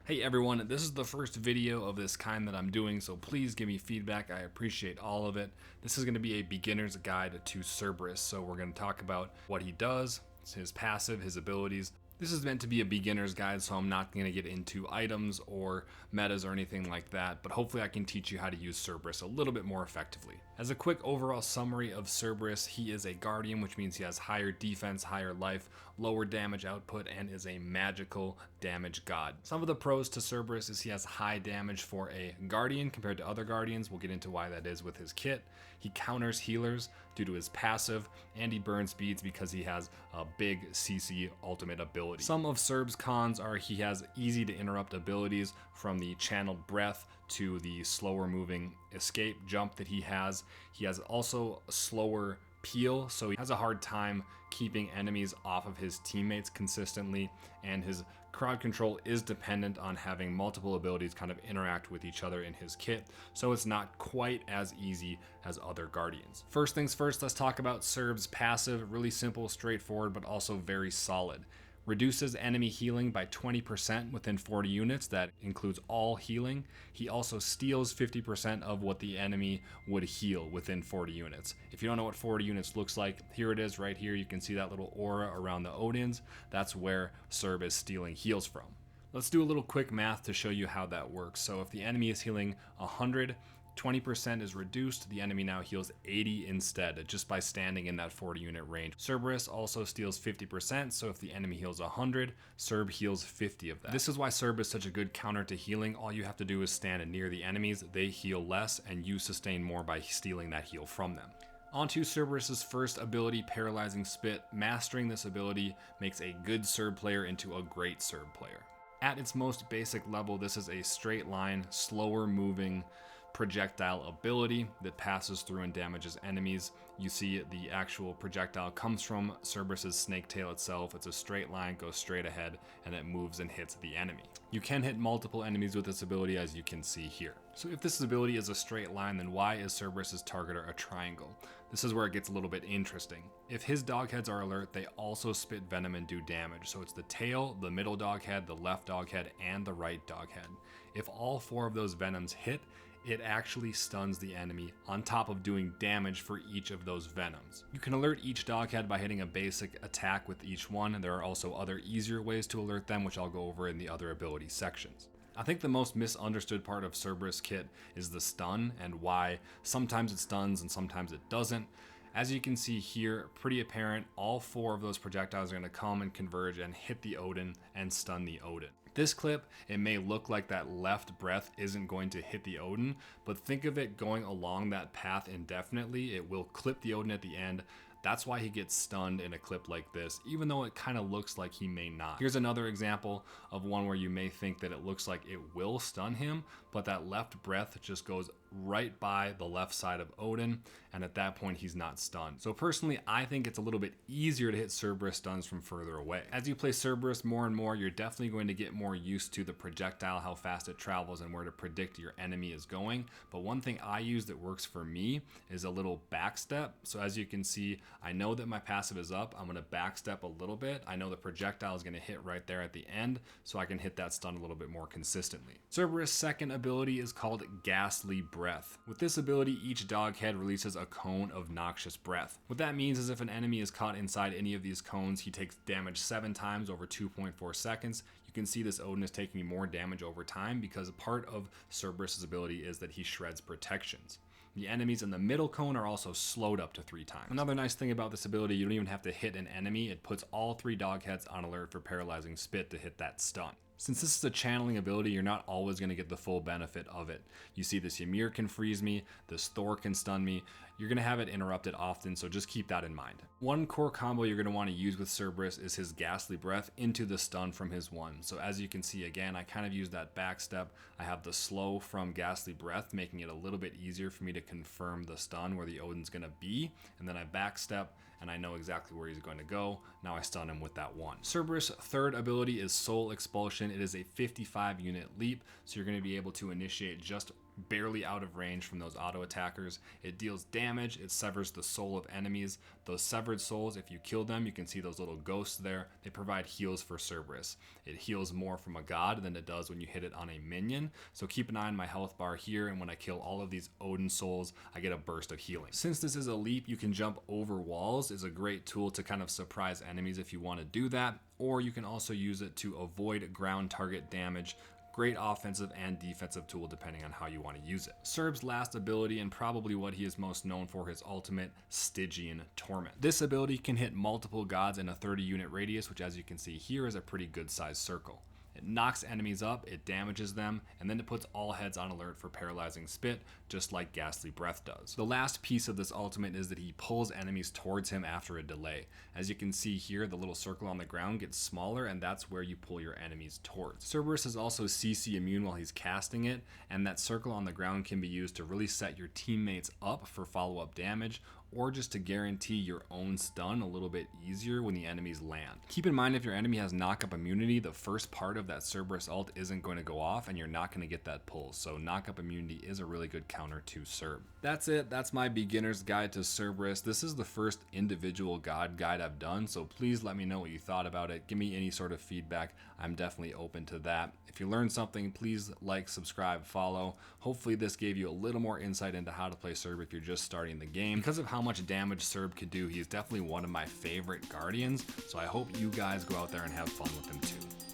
Hey everyone, this is the first video of this kind that I'm doing, so please give me feedback. I appreciate all of it. This is going to be a beginner's guide to Cerberus, so we're going to talk about what he does, his passive, his abilities. This is meant to be a beginner's guide, so I'm not going to get into items or metas or anything like that, but hopefully I can teach you how to use Cerberus a little bit more effectively. As a quick overall summary of Cerberus, he is a guardian, which means he has higher defense, higher life, lower damage output, and is a magical damage god. Some of the pros to Cerberus is he has high damage for a guardian compared to other guardians. We'll get into why that is with his kit. He counters healers due to his passive, and he burns beads because he has a big CC ultimate ability. Some of Cerb's cons are he has easy to interrupt abilities, from the channeled breath to the slower moving escape jump that he has. He has also a slower peel, so he has a hard time keeping enemies off of his teammates consistently, and his crowd control is dependent on having multiple abilities kind of interact with each other in his kit, so it's not quite as easy as other guardians. First things first, let's talk about Cerb's passive. Really simple, straightforward, but also very solid. Reduces enemy healing by 20% within 40 units. That includes all healing. He also steals 50% of what the enemy would heal within 40 units. If you don't know what 40 units looks like, here it is right here. You can see that little aura around the Odins. That's where Cerb is stealing heals from. Let's do a little quick math to show you how that works. So if the enemy is healing 100, 20% is reduced, the enemy now heals 80 instead, just by standing in that 40 unit range. Cerberus also steals 50%, so if the enemy heals 100, Cerb heals 50 of that. This is why Cerb is such a good counter to healing. All you have to do is stand near the enemies, they heal less, and you sustain more by stealing that heal from them. Onto Cerberus's first ability, Paralyzing Spit. Mastering this ability makes a good Cerb player into a great Cerb player. At its most basic level, this is a straight line, slower moving projectile ability that passes through and damages enemies. You see the actual projectile comes from Cerberus's snake tail itself. It's a straight line, goes straight ahead, and it moves and hits the enemy. You can hit multiple enemies with this ability, as you can see here. So if this ability is a straight line, then why is Cerberus's targeter a triangle? This is where it gets a little bit interesting. If his dog heads are alert, they also spit venom and do damage. So it's the tail, the middle dog head, the left dog head, and the right dog head. If all four of those venoms hit, it actually stuns the enemy on top of doing damage for each of those venoms. You can alert each doghead by hitting a basic attack with each one, and there are also other easier ways to alert them, which I'll go over in the other ability sections. I think the most misunderstood part of Cerberus kit is the stun, and why sometimes it stuns and sometimes it doesn't. As you can see here, pretty apparent, all four of those projectiles are going to come and converge and hit the Odin and stun the Odin. This clip, it may look like that left breath isn't going to hit the Odin, but think of it going along that path indefinitely. It will clip the Odin at the end. That's why he gets stunned in a clip like this, even though it kind of looks like he may not. Here's another example of one where you may think that it looks like it will stun him, but that left breath just goes right by the left side of Odin, and at that point he's not stunned. So personally, I think it's a little bit easier to hit Cerberus stuns from further away. As you play Cerberus more and more, you're definitely going to get more used to the projectile, how fast it travels, and where to predict your enemy is going. But one thing I use that works for me is a little backstep. So as you can see, I know that my passive is up. I'm going to backstep a little bit. I know the projectile is going to hit right there at the end, so I can hit that stun a little bit more consistently. Cerberus' second ability is called Ghastly Breath. With this ability, each dog head releases a cone of noxious breath. What that means is if an enemy is caught inside any of these cones, he takes damage 7 times over 2.4 seconds. You can see this Odin is taking more damage over time because part of Cerberus' ability is that he shreds protections. The enemies in the middle cone are also slowed up to 3 times. Another nice thing about this ability, you don't even have to hit an enemy. It puts all 3 dog heads on alert for Paralyzing Spit to hit that stun. Since this is a channeling ability, you're not always going to get the full benefit of it. You see this Ymir can freeze me, this Thor can stun me. You're going to have it interrupted often, so just keep that in mind. One core combo you're going to want to use with Cerberus is his Ghastly Breath into the stun from his 1. So as you can see again, I kind of use that back step. I have the slow from Ghastly Breath, making it a little bit easier for me to confirm the stun where the Odin's going to be. And then I back step, and I know exactly where he's going to go. Now I stun him with that 1. Cerberus' third ability is Soul Expulsion. It is a 55 unit leap, so you're going to be able to initiate just barely out of range from those auto attackers. It deals damage, it severs the soul of enemies. Those severed souls, if you kill them, you can see those little ghosts there. They provide heals for Cerberus. It heals more from a god than it does when you hit it on a minion. So keep an eye on my health bar here, and when I kill all of these Odin souls, I get a burst of healing. Since this is a leap, you can jump over walls. Is a great tool to kind of surprise enemies if you want to do that, or you can also use it to avoid ground target damage. Great offensive and defensive tool depending on how you want to use it. Cerb's last ability, and probably what he is most known for, his ultimate, Stygian Torment. This ability can hit multiple gods in a 30 unit radius, which as you can see here is a pretty good sized circle. It knocks enemies up, it damages them, and then it puts all heads on alert for Paralyzing Spit, just like Ghastly Breath does. The last piece of this ultimate is that he pulls enemies towards him after a delay. As you can see here, the little circle on the ground gets smaller, and that's where you pull your enemies towards. Cerberus is also CC immune while he's casting it, and that circle on the ground can be used to really set your teammates up for follow-up damage, or just to guarantee your own stun a little bit easier when the enemies land. Keep in mind, if your enemy has knock-up immunity, the first part of that Cerberus ult isn't going to go off and you're not going to get that pull, so knock-up immunity is a really good counter to Cerb. That's it, that's my beginner's guide to Cerberus. This is the first individual god guide I've done, so please let me know what you thought about it. Give me any sort of feedback, I'm definitely open to that. If you learned something, please like, subscribe, follow. Hopefully this gave you a little more insight into how to play Cerb if you're just starting the game. Because of how much damage Cerb could do, he's definitely one of my favorite guardians, so I hope you guys go out there and have fun with him too.